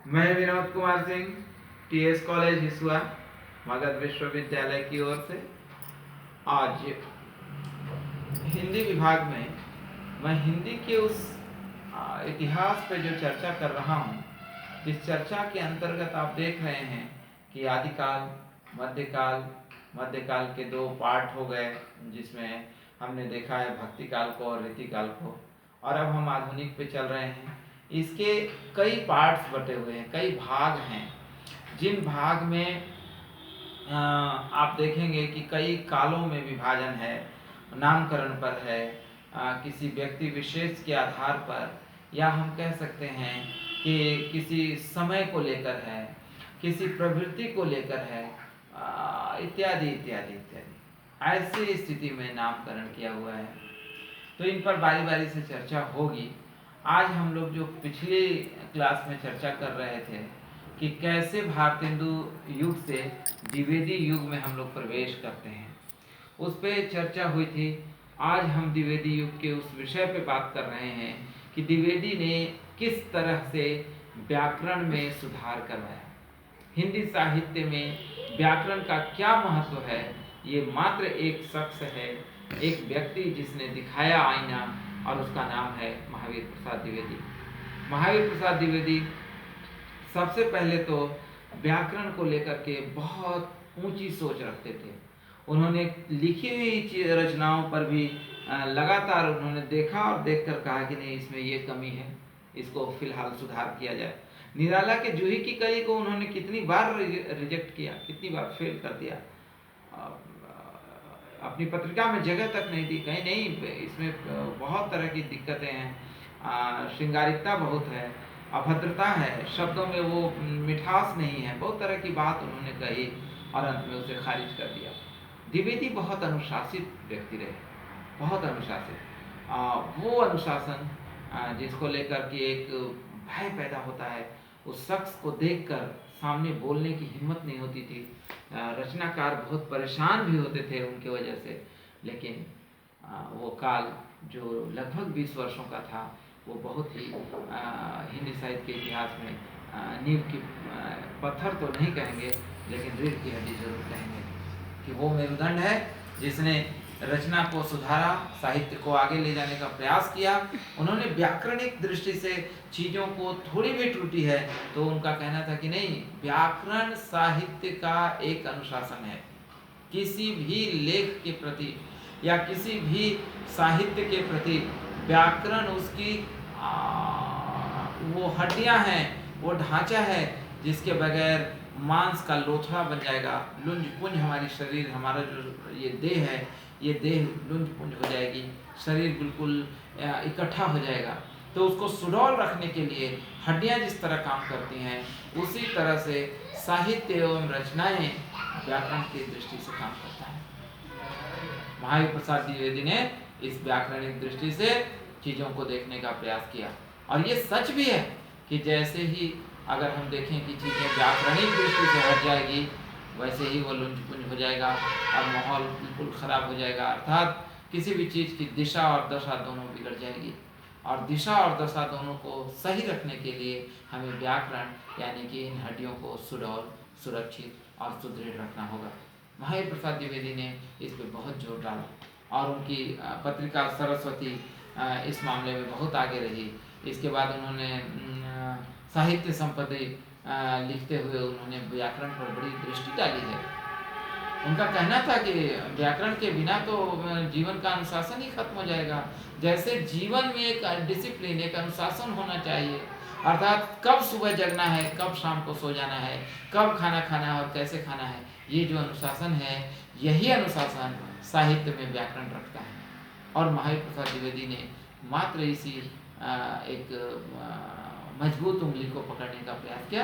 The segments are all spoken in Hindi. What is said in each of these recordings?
मैं विनोद कुमार सिंह, टीएस कॉलेज हिसुआ, मगध विश्वविद्यालय की ओर से आज हिंदी विभाग में मैं हिंदी के उस इतिहास पर जो चर्चा कर रहा हूँ। इस चर्चा के अंतर्गत आप देख रहे हैं कि आदिकाल, मध्यकाल के दो पार्ट हो गए, जिसमें हमने देखा है भक्ति काल को और रीतिकाल को, और अब हम आधुनिक पे चल रहे हैं। इसके कई पार्ट्स बटे हुए हैं, कई भाग हैं, जिन भाग में आप देखेंगे कि कई कालों में विभाजन है, नामकरण पर है, किसी व्यक्ति विशेष के आधार पर, या हम कह सकते हैं कि किसी समय को लेकर है, किसी प्रवृत्ति को लेकर है, इत्यादि इत्यादि इत्यादि। ऐसी स्थिति में नामकरण किया हुआ है, तो इन पर बारी बारी से चर्चा होगी। आज हम लोग जो पिछली क्लास में चर्चा कर रहे थे कि कैसे भारतेंदु युग से द्विवेदी युग में हम लोग प्रवेश करते हैं, उस पर चर्चा हुई थी। आज हम द्विवेदी युग के उस विषय पे बात कर रहे हैं कि द्विवेदी ने किस तरह से व्याकरण में सुधार करवाया, हिंदी साहित्य में व्याकरण का क्या महत्व है। ये मात्र एक शख्स है, एक व्यक्ति जिसने दिखाया आईना, और उसका नाम है महावीर प्रसाद द्विवेदी। महावीर प्रसाद द्विवेदी सबसे पहले तो व्याकरण को लेकर के बहुत ऊंची सोच रखते थे। उन्होंने लिखी हुई रचनाओं पर भी लगातार उन्होंने देखा और देखकर कहा कि नहीं, इसमें ये कमी है, इसको फिलहाल सुधार किया जाए। निराला के जूही की कली को उन्होंने कितनी बार रिजेक्ट किया, कितनी बार फेल कर दिया, अपनी पत्रिका में जगह तक नहीं दी, कहीं नहीं, इसमें बहुत तरह की दिक्कतें हैं, श्रृंगारिकता बहुत है, अभद्रता है, शब्दों में वो मिठास नहीं है, बहुत तरह की बात उन्होंने कही और अंत में उसे खारिज कर दिया। द्विवेदी बहुत अनुशासित व्यक्ति रहे, बहुत अनुशासित। वो अनुशासन जिसको लेकर के एक भय पैदा होता है, उस शख्स को देखकर सामने बोलने की हिम्मत नहीं होती थी। रचनाकार बहुत परेशान भी होते थे उनके वजह से, लेकिन वो काल जो लगभग 20 वर्षों का था, वो बहुत ही हिंदी साहित्य के इतिहास में नींव की पत्थर तो नहीं कहेंगे, लेकिन रीढ़ की हड्डी जरूर कहेंगे कि वो मेरुदंड है जिसने रचना को सुधारा, साहित्य को आगे ले जाने का प्रयास किया। उन्होंने व्याकरणिक दृष्टि से चीज़ों को थोड़ी भी त्रुटि है तो उनका कहना था कि नहीं, व्याकरण साहित्य का एक अनुशासन है। किसी भी लेख के प्रति या किसी भी साहित्य के प्रति व्याकरण उसकी वो हड्डियां हैं, वो ढांचा है जिसके बगैर मांस का लोथड़ा बन जाएगा, लुंज पुंज हमारी शरीर, हमारा जो ये देह है, ये देह लुंज पुंज हो जाएगी, शरीर बिल्कुल इकट्ठा हो जाएगा। तो उसको सुडौल रखने के लिए हड्डियां जिस तरह काम करती हैं, उसी तरह से साहित्य एवं रचनाएं व्याकरण की दृष्टि से काम करता है। महावीर प्रसाद द्विवेदी ने इस व्याकरणिक दृष्टि से चीज़ों को देखने का प्रयास किया, और ये सच भी है कि जैसे ही अगर हम देखें कि चीज़ें व्याकरणिक दृष्टि से हट जाएगी, वैसे ही वो लुंज पुंज हो जाएगा और माहौल बिल्कुल ख़राब हो जाएगा। अर्थात किसी भी चीज़ की दिशा और दशा दोनों बिगड़ जाएगी, और दिशा और दशा दोनों को सही रखने के लिए हमें व्याकरण यानी कि इन हड्डियों को सुडौल, सुरक्षित और सुदृढ़ रखना होगा। महावीर प्रसाद द्विवेदी ने इस पर बहुत जोर डाला, और उनकी पत्रिका सरस्वती इस मामले में बहुत आगे रही। इसके बाद उन्होंने साहित्य संपत्ति लिखते हुए उन्होंने व्याकरण पर बड़ी दृष्टि डाली है। उनका कहना था कि व्याकरण के बिना तो जीवन का अनुशासन ही खत्म हो जाएगा। जैसे जीवन में एक डिसिप्लिन, एक अनुशासन होना चाहिए, अर्थात कब सुबह जगना है, कब शाम को सो जाना है, कब खाना खाना है और कैसे खाना है, ये जो अनुशासन है, यही अनुशासन साहित्य में व्याकरण रखता है। और महावीर प्रसाद द्विवेदी ने मात्र इसी एक मजबूत उंगली को पकड़ने का प्रयास किया,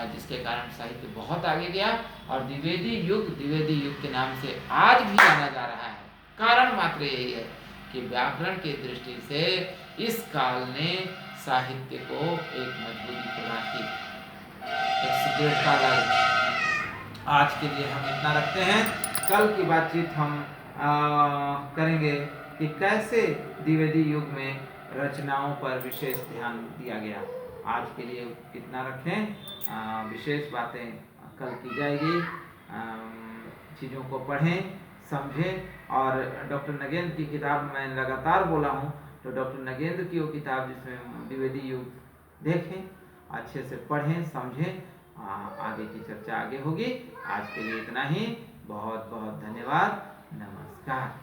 जिसके कारण साहित्य बहुत आगे गया, और द्विवेदी युग के नाम से आज भी जाना जा रहा है। कारण मात्र यही है कि व्याकरण की दृष्टि से इस काल ने साहित्य को एक मजबूती प्रदान की, एक सुदृढ़ता लाई। आज के लिए हम इतना रखते हैं। कल की बातचीत हम करेंगे कि कैसे द्विवेदी युग में रचनाओं पर विशेष ध्यान दिया गया। आज के लिए इतना रखें। विशेष बातें कल की जाएगी। चीज़ों को पढ़ें, समझें। और डॉक्टर नगेंद्र की किताब मैं लगातार बोला हूँ, तो डॉक्टर नगेंद्र की वो किताब जिसमें द्विवेदी युग देखें, अच्छे से पढ़ें, समझें। आगे की चर्चा आगे होगी। आज के लिए इतना ही। बहुत बहुत धन्यवाद। नमस्कार।